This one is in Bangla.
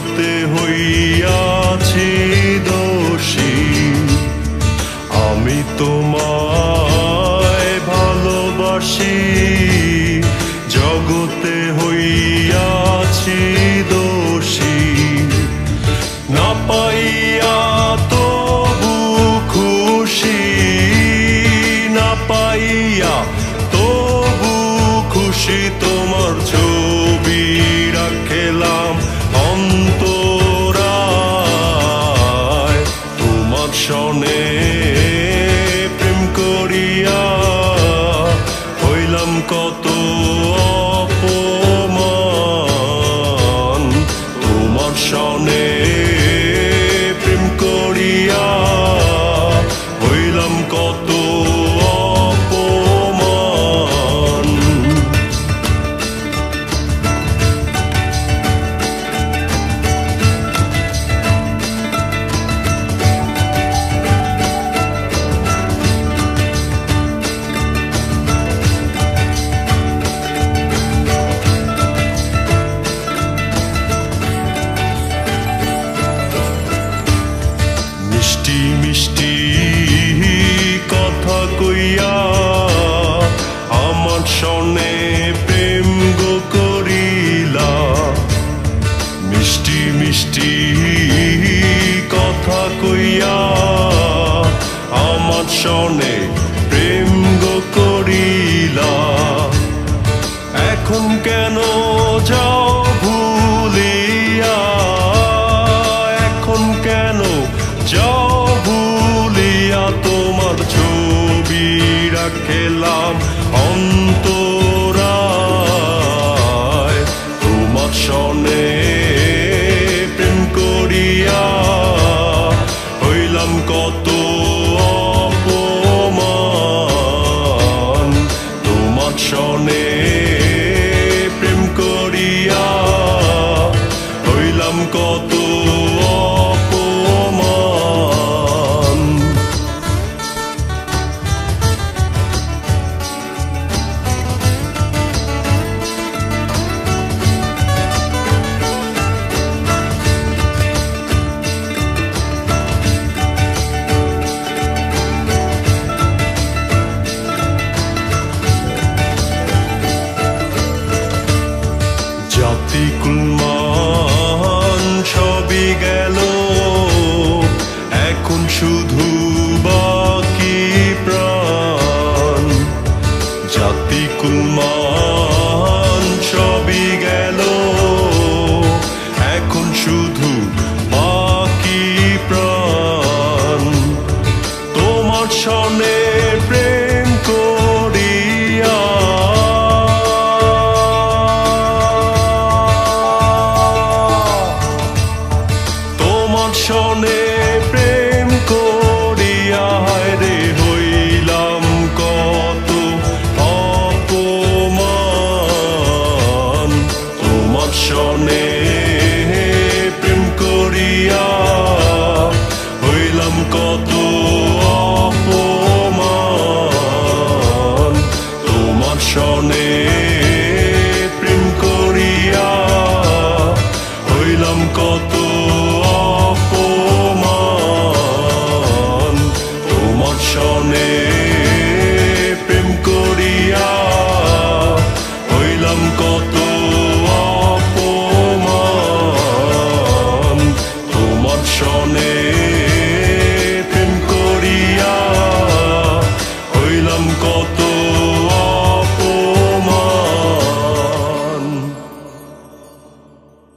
জগতে হইয়াছি দোষী, আমি তোমায় ভালোবাসি। জগতে হইয়াছি দোষী, না পাইয়া তবু খুশি, না পাইয়া তবু খুশি। তোমার ছবি রাখলাম অন্তরায়, তোমার সনে প্রেম করিয়া হইলাম কত অপমান। তোমার সনে প্রেম করিয়া হইলাম কত অপমান। মিষ্টি মিষ্টি কথা কইয়া আমার সনে প্রেম গো করিলা। মিষ্টি মিষ্টি কথা কইয়া আমার সনে প্রেম গো করিলা। এখন কেন যাও ভুলিয়া, এখন কেন যাও ভুলিয়া। তোমার ছবি রাখলাম অন্তরায়, তোমার সনে প্রেম করিয়া হইলাম কত অপমান। তোমার সনে প্রেম করিয়া হইলাম কত